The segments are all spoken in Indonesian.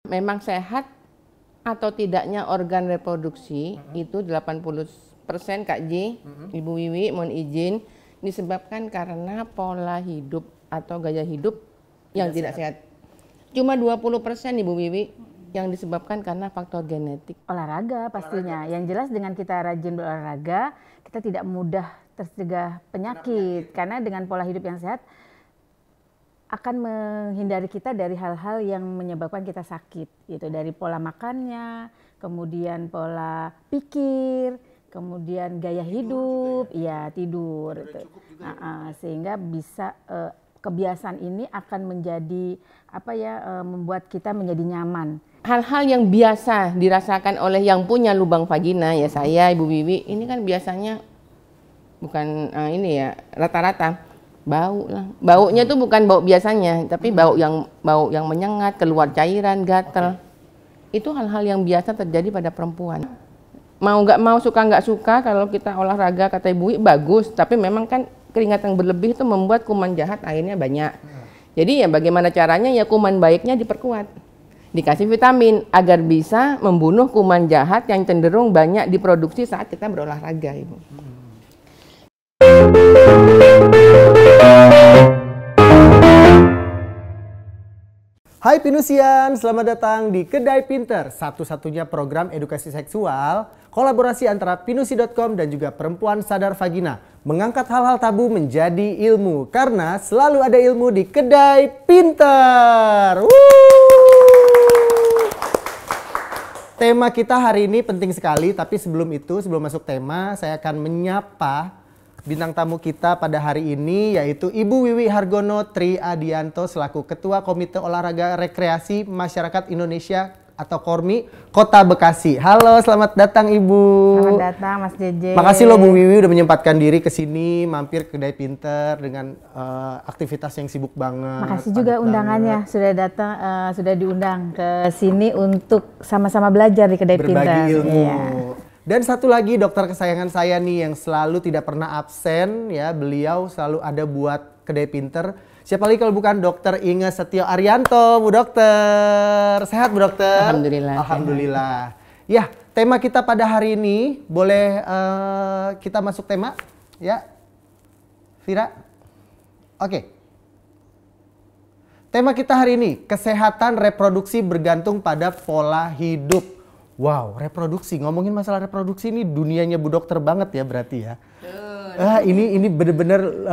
memang sehat atau tidaknya organ reproduksi itu 80% Kak J, Ibu Wiwi mohon izin, disebabkan karena pola hidup atau gaya hidup yang tidak sehat. Cuma 20% Ibu Wiwi yang disebabkan karena faktor genetik. Olahraga pastinya. Yang jelas dengan kita rajin berolahraga, kita tidak mudah tercegah penyakit. Karena dengan pola hidup yang sehat akan menghindari kita dari hal-hal yang menyebabkan kita sakit, gitu. Dari pola makannya, kemudian pola pikir, kemudian gaya hidup, ya tidur. Gitu. Sehingga bisa kebiasaan ini akan menjadi membuat kita menjadi nyaman. Hal-hal yang biasa dirasakan oleh yang punya lubang vagina, ya saya, Ibu Wiwi, ini kan biasanya bukan rata-rata. Bau lah. Baunya tuh bukan bau biasanya, tapi bau yang menyengat, keluar cairan, gatel. Itu hal-hal yang biasa terjadi pada perempuan. Mau nggak mau, suka nggak suka, kalau kita olahraga kata Ibu bagus, tapi memang kan keringat yang berlebih itu membuat kuman jahat akhirnya banyak. Jadi ya bagaimana caranya, ya kuman baiknya diperkuat. Dikasih vitamin agar bisa membunuh kuman jahat yang cenderung banyak diproduksi saat kita berolahraga, Ibu. Hai Pinusian, selamat datang di Kedai Pinter, satu-satunya program edukasi seksual, kolaborasi antara Pinusi.com dan juga Perempuan Sadar Vagina, mengangkat hal-hal tabu menjadi ilmu, karena selalu ada ilmu di Kedai Pinter. Tema kita hari ini penting sekali, tapi sebelum masuk tema, saya akan menyapa bintang tamu kita pada hari ini, yaitu Ibu Wiwi Hargono Tri Adianto selaku Ketua Komite Olahraga Rekreasi Masyarakat Indonesia atau KORMI Kota Bekasi. Halo, selamat datang Ibu. Selamat datang Mas JJ. Makasih loh Bu Wiwi udah menyempatkan diri ke sini, mampir ke Kedai Pinter dengan aktivitas yang sibuk banget. Makasih juga undangannya, sudah datang, sudah diundang ke sini untuk sama-sama belajar di Kedai Pinter. Berbagi ilmu. Iya. Dan satu lagi dokter kesayangan saya nih yang selalu tidak pernah absen ya, beliau selalu ada buat Kedai Pinter. Siapa lagi kalau bukan Dokter Inge Setio Arianto, Bu Dokter. Sehat Bu Dokter? Alhamdulillah. Alhamdulillah. Ya, tema kita pada hari ini boleh kita masuk tema ya, Vira? Oke. Tema kita hari ini, kesehatan reproduksi bergantung pada pola hidup. Wow, reproduksi. Ngomongin masalah reproduksi ini dunianya Bu Dokter banget ya berarti ya. Ini bener-bener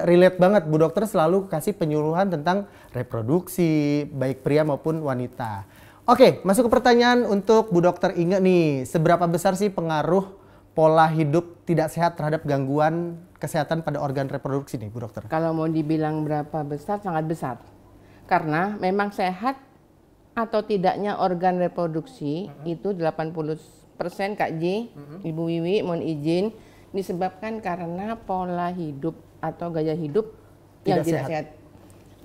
relate banget. Bu Dokter selalu kasih penyuluhan tentang reproduksi baik pria maupun wanita. Oke, masuk ke pertanyaan untuk Bu Dokter Inge nih. Seberapa besar sih pengaruh pola hidup tidak sehat terhadap gangguan kesehatan pada organ reproduksi nih Bu Dokter? Kalau mau dibilang berapa besar, sangat besar. Karena memang sehat atau tidaknya organ reproduksi itu 80% Kak J, Ibu Wiwi mohon izin, disebabkan karena pola hidup atau gaya hidup yang tidak sehat.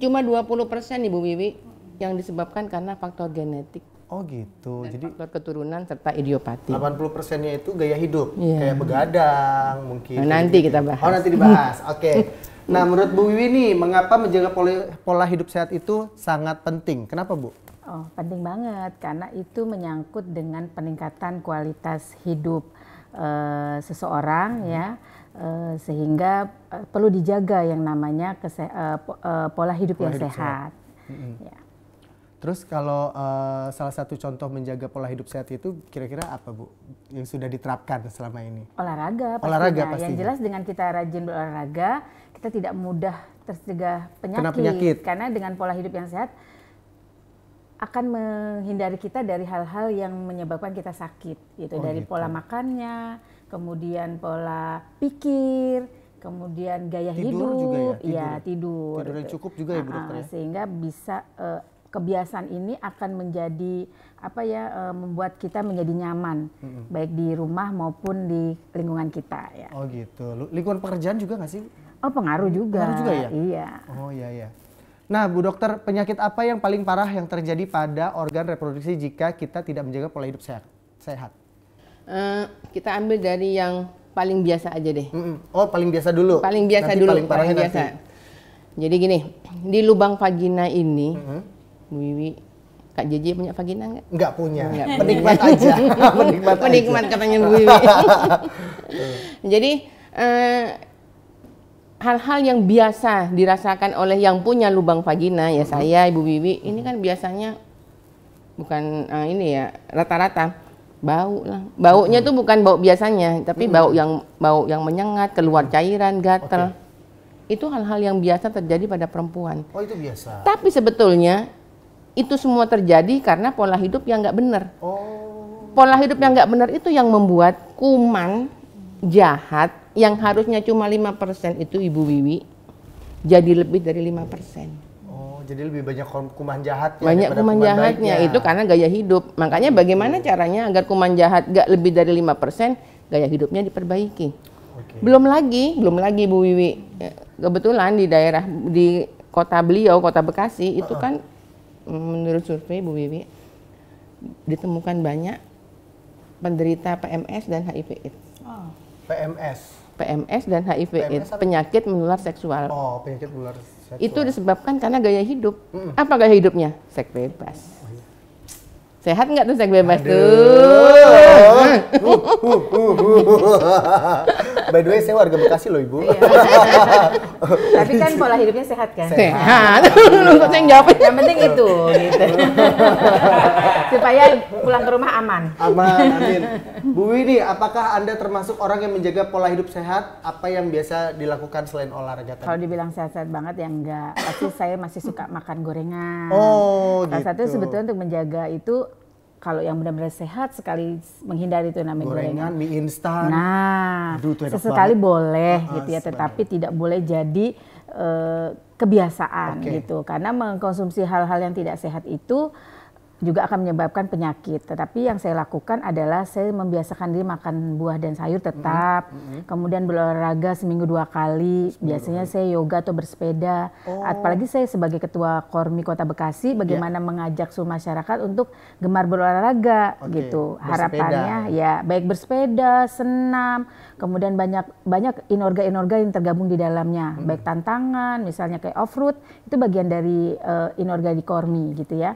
Cuma 20% Ibu Wiwi yang disebabkan karena faktor genetik. Oh gitu. Dan jadi faktor keturunan serta idiopati. 80%-nya itu gaya hidup, kayak begadang mungkin. Nah, nanti kita bahas. Oh, nanti dibahas. Oke. Nah, menurut Bu Wiwi nih, mengapa menjaga pola hidup sehat itu sangat penting? Kenapa, Bu? Oh, penting banget karena itu menyangkut dengan peningkatan kualitas hidup seseorang ya, sehingga perlu dijaga yang namanya pola hidup yang sehat. Ya. Terus kalau salah satu contoh menjaga pola hidup sehat itu kira-kira apa Bu yang sudah diterapkan selama ini? Olahraga pastinya. Yang jelas dengan kita rajin berolahraga, kita tidak mudah tercegah penyakit. Karena dengan pola hidup yang sehat akan menghindari kita dari hal-hal yang menyebabkan kita sakit, gitu. Dari pola makannya, kemudian pola pikir, kemudian gaya hidup, tidur. Tidur yang cukup juga ya Bu Dokter ya? Sehingga bisa kebiasaan ini akan menjadi membuat kita menjadi nyaman, baik di rumah maupun di lingkungan kita ya. Oh gitu. Lingkungan pekerjaan juga nggak sih? Oh, pengaruh juga. Pengaruh juga ya? Iya. Oh iya. Nah, Bu Dokter, penyakit apa yang paling parah yang terjadi pada organ reproduksi jika kita tidak menjaga pola hidup sehat? Kita ambil dari yang paling biasa aja deh. Oh, paling biasa dulu. Paling biasa nanti dulu. Paling parahnya biasa. nanti. Jadi gini, di lubang vagina ini, Bu Wiwi, Kak JJ punya vagina nggak? Nggak punya, Nggak penikmat aja. Penikmat aja. Penikmat katanya Bu Wiwi. Jadi hal-hal yang biasa dirasakan oleh yang punya lubang vagina ya saya Ibu Wiwi ini kan biasanya bukan ini ya rata-rata bau lah. Baunya tuh bukan bau biasanya, tapi bau yang menyengat, keluar cairan, gatal. Itu hal-hal yang biasa terjadi pada perempuan. Oh itu biasa. Tapi sebetulnya itu semua terjadi karena pola hidup yang nggak benar. Oh. Pola hidup yang nggak benar itu yang membuat kuman jahat yang harusnya cuma 5% itu Ibu Wiwi jadi lebih dari 5%. Oh, jadi lebih banyak kuman jahatnya. Banyak kuman jahatnya itu karena gaya hidup. Makanya bagaimana caranya agar kuman jahat nggak lebih dari 5%, gaya hidupnya diperbaiki. Belum lagi Bu Wiwi. Kebetulan di daerah di kota beliau, kota Bekasi itu kan menurut survei Bu Wiwi ditemukan banyak penderita PMS dan HIV/AIDS. PMS dan HIV/AIDS, penyakit menular seksual. Oh, penyakit menular seksual. Itu disebabkan karena gaya hidup. Apa gaya hidupnya? Seks bebas. Sehat nggak tuh seks bebas tuh? By the way, saya warga Bekasi loh Ibu. Tapi kan pola hidupnya sehat kan? Sehat. Lu kok yang jawab? Yang penting itu gitu. Supaya pulang ke rumah aman. Aman, amin. Bu Wiwi, apakah Anda termasuk orang yang menjaga pola hidup sehat? Apa yang biasa dilakukan selain olahraga tadi? Kalau dibilang sehat-sehat banget ya enggak. Pasti saya masih suka makan gorengan. Oh, Salah gitu. satu sebetulnya untuk menjaga itu kalau yang benar-benar sehat sekali menghindari itu namanya gorengan. Mie instan. Nah, Aduh, itu enak sesekali banget. boleh gitu ya, tetapi tidak boleh jadi kebiasaan gitu. Karena mengkonsumsi hal-hal yang tidak sehat itu juga akan menyebabkan penyakit. Tetapi yang saya lakukan adalah saya membiasakan diri makan buah dan sayur tetap. Kemudian berolahraga seminggu 2 kali. Biasanya saya yoga atau bersepeda. Apalagi saya sebagai ketua Kormi Kota Bekasi, bagaimana mengajak seluruh masyarakat untuk gemar berolahraga gitu. Harapannya ya baik bersepeda, senam, kemudian banyak inorga-inorga yang tergabung di dalamnya. Baik tantangan, misalnya kayak off-road, itu bagian dari inorga di Kormi gitu ya.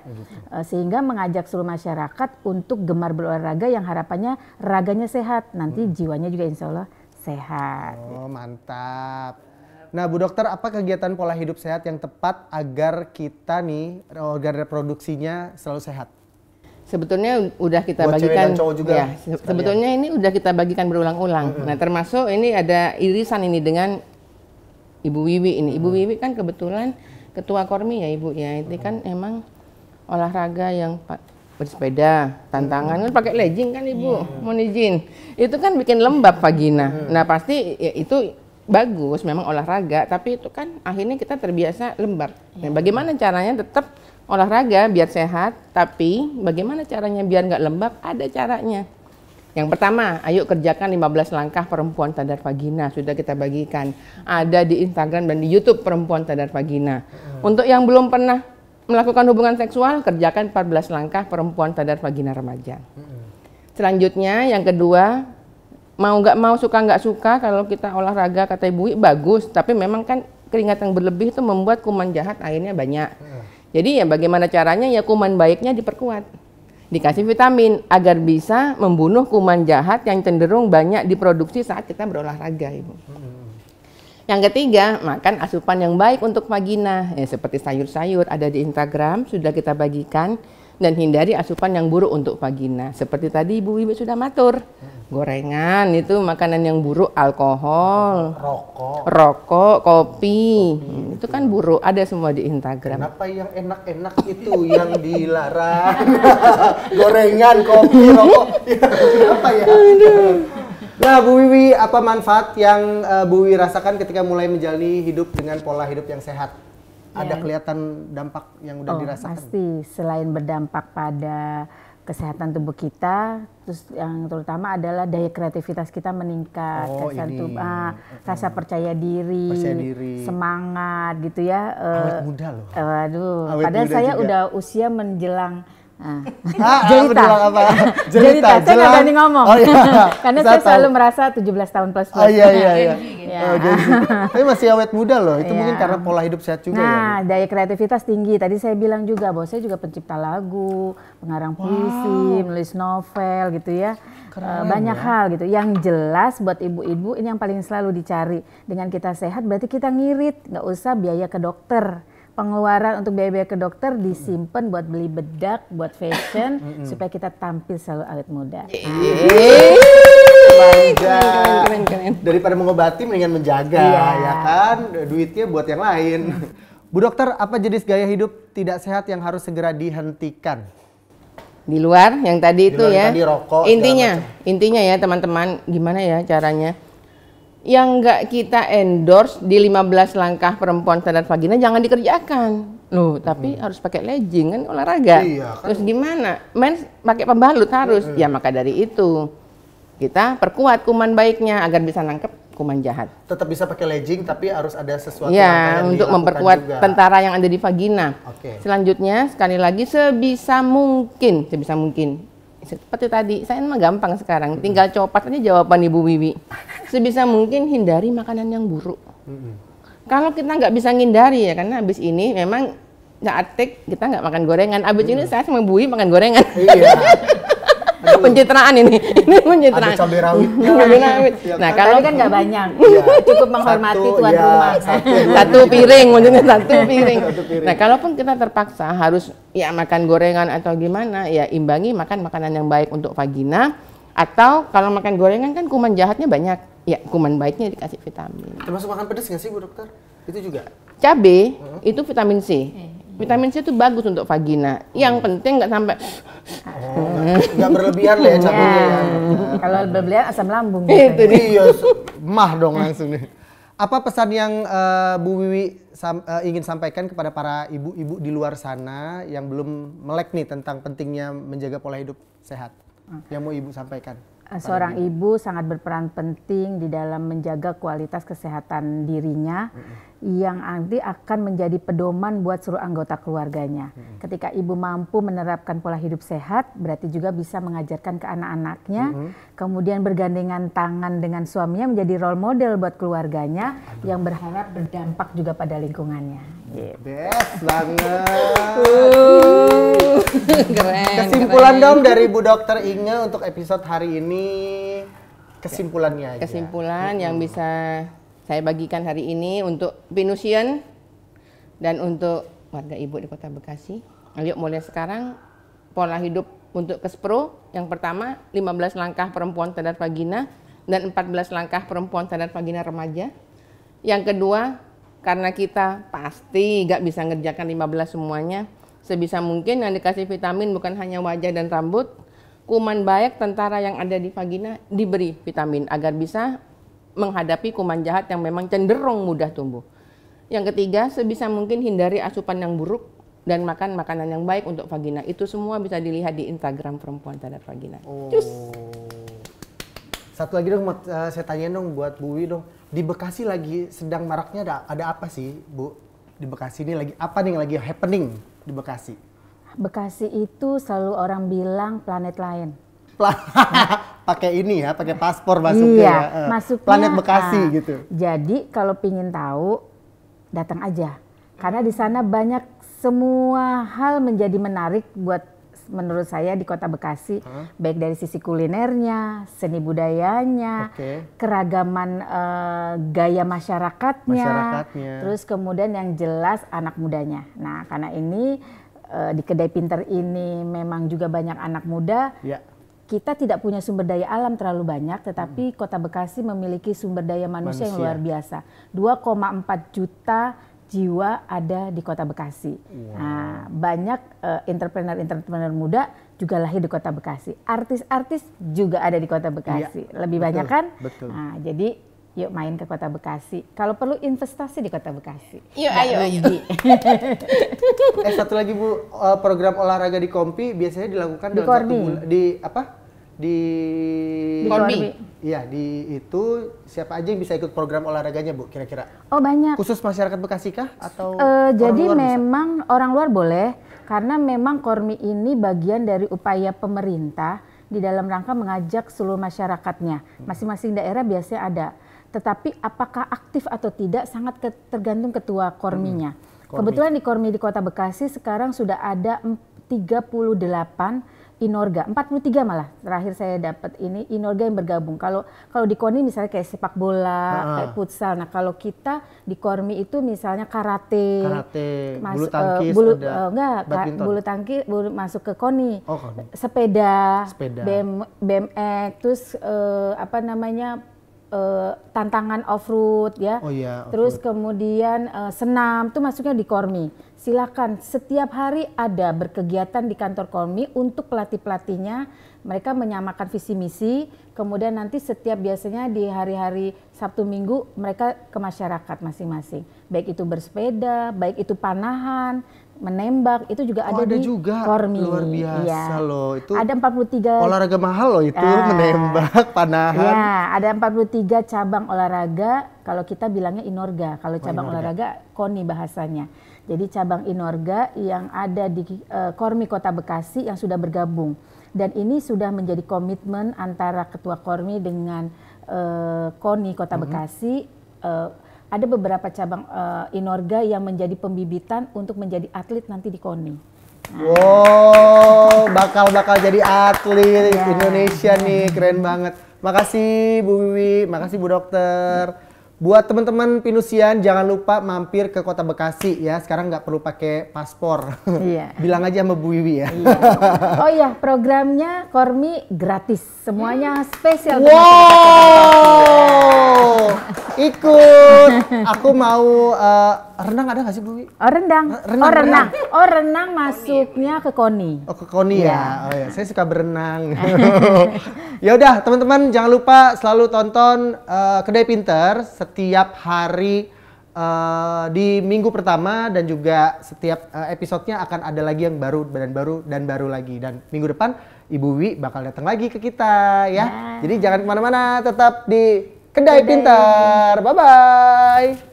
Sehingga mengajak seluruh masyarakat untuk gemar berolahraga yang harapannya raganya sehat, nanti jiwanya juga insya Allah sehat. Oh, mantap. Nah, Bu Dokter, apa kegiatan pola hidup sehat yang tepat agar kita nih organ reproduksinya selalu sehat? Sebetulnya udah kita Buat cewek bagikan dan cowok juga ya, sebetulnya ini udah kita bagikan berulang-ulang. Nah, termasuk ini ada irisan ini dengan Ibu Wiwi ini. Ibu Wiwi kan kebetulan ketua Kormi ya Ibu ya. Ini kan emang olahraga yang bersepeda, tantangan kan pakai legging kan Ibu, mohon izin. Itu kan bikin lembab vagina. Nah, pasti ya, itu bagus memang olahraga, tapi itu kan akhirnya kita terbiasa lembab. Nah, bagaimana caranya tetap olahraga biar sehat, tapi bagaimana caranya biar nggak lembab? Ada caranya. Yang pertama, ayo kerjakan 15 langkah perempuan sadar vagina. Sudah kita bagikan. Ada di Instagram dan di YouTube perempuan sadar vagina. Untuk yang belum pernah melakukan hubungan seksual, kerjakan 14 langkah perempuan sadar vagina remaja. Selanjutnya, yang kedua, mau nggak mau, suka nggak suka, kalau kita olahraga kata Ibu Wi, bagus. Tapi memang kan keringat yang berlebih itu membuat kuman jahat akhirnya banyak. Jadi ya bagaimana caranya ya kuman baiknya diperkuat. Dikasih vitamin agar bisa membunuh kuman jahat yang cenderung banyak diproduksi saat kita berolahraga Ibu. Yang ketiga, makan asupan yang baik untuk vagina, ya, seperti sayur-sayur ada di Instagram, sudah kita bagikan, dan hindari asupan yang buruk untuk vagina. Seperti tadi Ibu Wiwi sudah matur, gorengan itu makanan yang buruk, alkohol, rokok, kopi, itu kan buruk, ada semua di Instagram. Kenapa yang enak-enak itu yang dilarang? Gorengan, kopi, rokok, kenapa ya? Nah, Bu Wiwi, apa manfaat yang Bu Wiwi rasakan ketika mulai menjalani hidup dengan pola hidup yang sehat? Ada kelihatan dampak yang udah dirasakan? Pasti, selain berdampak pada kesehatan tubuh kita, terus yang terutama adalah daya kreativitas kita meningkat, rasa percaya diri, semangat gitu ya. Awet muda loh. Waduh, Awet padahal muda saya juga. udah usia menjelang Jelita. Apa? Jelita, saya nggak berani ngomong. Oh, iya. Karena Saya saya tahu. selalu merasa 17 tahun plus. Oh iya. Ya. Oh, Gen Z. Tapi masih awet muda loh. Itu Iya. mungkin karena pola hidup sehat juga ya. Nah, daya kreativitas tinggi. Tadi saya bilang juga bahwa saya juga pencipta lagu, pengarang puisi, menulis novel gitu ya. Banyak hal gitu. Yang jelas buat ibu-ibu ini yang paling selalu dicari. Dengan kita sehat berarti kita ngirit, nggak usah biaya ke dokter. Pengeluaran untuk biaya-biaya ke dokter disimpan buat beli bedak, buat fashion, supaya kita tampil selalu awet muda. Bangga. Keren. Daripada mengobati mendingan menjaga, Iya. ya kan? Duitnya buat yang lain. Bu dokter, apa jenis gaya hidup tidak sehat yang harus segera dihentikan? Di luar yang tadi Di itu luar ya. tadi rokok, segala Intinya ya teman-teman, gimana ya caranya? Yang nggak kita endorse di 15 langkah perempuan sadar vagina jangan dikerjakan. Loh, tapi harus pakai legging kan olahraga. Iya, kan. Terus gimana? Mens pakai pembalut harus. Ya maka dari itu kita perkuat kuman baiknya agar bisa nangkep kuman jahat. Tetap bisa pakai legging tapi harus ada sesuatu Ya, langkah yang untuk dilakukan memperkuat juga. tentara yang ada di vagina. Oke. Selanjutnya, sekali lagi sebisa mungkin. Seperti tadi, saya mah gampang sekarang. Tinggal copat aja jawaban Ibu Wiwi. Sebisa mungkin hindari makanan yang buruk. Kalau kita nggak bisa ngindari ya, karena habis ini memang saat take kita nggak makan gorengan. Habis ini saya sama Bu Wiwi makan gorengan. Iya. Pencitraan ini pencitraan. Ada cabai rawitnya. Cabai rawit. Ya Nah, kan? kalau Tapi kan nggak banyak, Iya. cukup menghormati Satu, tuan iya, rumah. satu piring, maksudnya satu piring. Satu piring. Nah, kalaupun kita terpaksa harus ya makan gorengan atau gimana, ya imbangi makan makanan yang baik untuk vagina. Atau kalau makan gorengan kan kuman jahatnya banyak, ya kuman baiknya dikasih vitamin. Termasuk makan pedas nggak sih Bu dokter? Itu juga? Cabai itu vitamin C. Vitamin C itu bagus untuk vagina. Yang penting nggak sampai Nggak berlebihan lah ya cabainya ya. Kalau berlebihan asam lambung. itu biasanya. dia. Iya, mah dong langsung nih. Apa pesan yang Bu Wiwi ingin sampaikan kepada para ibu-ibu di luar sana yang belum melek nih tentang pentingnya menjaga pola hidup sehat? Yang mau Ibu sampaikan? Seorang ibu sangat berperan penting di dalam menjaga kualitas kesehatan dirinya yang nanti akan menjadi pedoman buat seluruh anggota keluarganya. Ketika ibu mampu menerapkan pola hidup sehat, berarti juga bisa mengajarkan ke anak-anaknya, kemudian bergandengan tangan dengan suaminya menjadi role model buat keluarganya yang berharap berdampak juga pada lingkungannya. Best banget. Keren. Kesimpulan dong dari Bu Dokter Inge untuk episode hari ini. Kesimpulannya aja. Kesimpulan yang bisa saya bagikan hari ini untuk Pinusian dan untuk warga ibu di Kota Bekasi. Ayo mulai sekarang pola hidup untuk Kespro. Yang pertama 15 langkah perempuan sadar vagina dan 14 langkah perempuan sadar vagina remaja. Yang kedua, karena kita pasti nggak bisa ngerjakan 15 semuanya, sebisa mungkin yang dikasih vitamin bukan hanya wajah dan rambut, kuman baik tentara yang ada di vagina diberi vitamin agar bisa menghadapi kuman jahat yang memang cenderung mudah tumbuh. Yang ketiga, sebisa mungkin hindari asupan yang buruk dan makan makanan yang baik untuk vagina. Itu semua bisa dilihat di Instagram Perempuan Sadar Vagina. Cus. Satu lagi dong, saya tanya dong buat Bu Wiwi dong. Di Bekasi lagi sedang maraknya ada apa sih, Bu? Di Bekasi ini lagi apa nih yang lagi happening di Bekasi? Bekasi itu selalu orang bilang planet lain. Pakai ini ya, pakai paspor masuknya Iya, ya. masuknya Planet Bekasi gitu. Jadi kalau pingin tahu, datang aja. Karena di sana banyak semua hal menjadi menarik buat menurut saya di Kota Bekasi, baik dari sisi kulinernya, seni budayanya, keragaman gaya masyarakatnya, terus kemudian yang jelas anak mudanya. Nah, karena ini di Kedai Pinter ini memang juga banyak anak muda. Ya. Kita tidak punya sumber daya alam terlalu banyak, tetapi Kota Bekasi memiliki sumber daya manusia yang luar biasa. 2,4 juta jiwa ada di Kota Bekasi. Nah, banyak entrepreneur muda juga lahir di Kota Bekasi. Artis-artis juga ada di Kota Bekasi. Lebih banyak kan? Betul. Nah, jadi yuk main ke Kota Bekasi. Kalau perlu investasi di Kota Bekasi. Yuk, ayo. Satu lagi Bu, program olahraga di Kompi biasanya dilakukan di dalam Korbi. satu bulan. Di apa? Di Korbi. Iya, di itu siapa aja yang bisa ikut program olahraganya Bu kira-kira? Oh banyak. Khusus masyarakat Bekasi kah atau Jadi orang luar bisa? memang orang luar boleh, Karena memang Kormi ini bagian dari upaya pemerintah di dalam rangka mengajak seluruh masyarakatnya. Masing-masing daerah biasanya ada. Tetapi apakah aktif atau tidak sangat tergantung ketua Korminya. Kebetulan di Kormi di Kota Bekasi sekarang sudah ada 38 Inorga, 43 malah terakhir saya dapat ini Inorga yang bergabung. Kalau di KONI misalnya kayak sepak bola, kayak futsal. Nah kalau kita di Kormi itu misalnya karate, bulu tangkis, bulu tangkis masuk ke KONI, sepeda, BMX, terus tantangan off-road ya. Terus kemudian senam itu masuknya di Kormi. Silakan setiap hari ada berkegiatan di kantor Kormi untuk pelatih-pelatihnya. Mereka menyamakan visi misi. Kemudian nanti setiap biasanya di hari-hari Sabtu Minggu mereka ke masyarakat masing-masing. Baik itu bersepeda, baik itu panahan, menembak, itu juga ada di Kormi. Luar biasa loh. Itu ada 43 olahraga mahal loh itu, menembak, panahan. Ya, ada 43 cabang olahraga. Kalau kita bilangnya Inorga, kalau cabang olahraga KONI bahasanya. Jadi cabang Inorga yang ada di Kormi Kota Bekasi yang sudah bergabung. Dan ini sudah menjadi komitmen antara Ketua Kormi dengan KONI Kota Bekasi. Ada beberapa cabang Inorga yang menjadi pembibitan untuk menjadi atlet nanti di KONI. Wow, bakal jadi atlet Indonesia nih, keren banget. Makasih Bu Wiwi, makasih Bu Dokter. Buat teman-teman Pinusian jangan lupa mampir ke Kota Bekasi ya. Sekarang nggak perlu pakai paspor. Bilang aja sama Bu Wiwi ya. Oh iya, programnya Kormi gratis. Semuanya spesial. Wow, ikut. Aku mau renang, ada nggak sih Bu Wiwi? Oh renang. Renang masuknya ke KONI. Oh ke KONI ya. Oh ya, saya suka berenang. Ya udah teman-teman jangan lupa selalu tonton Kedai Pinter setiap hari di minggu pertama dan juga setiap episodenya akan ada lagi yang baru lagi, dan minggu depan Ibu Wi bakal datang lagi ke kita ya. Jadi jangan kemana-mana, tetap di Kedai Pinter. Bye bye.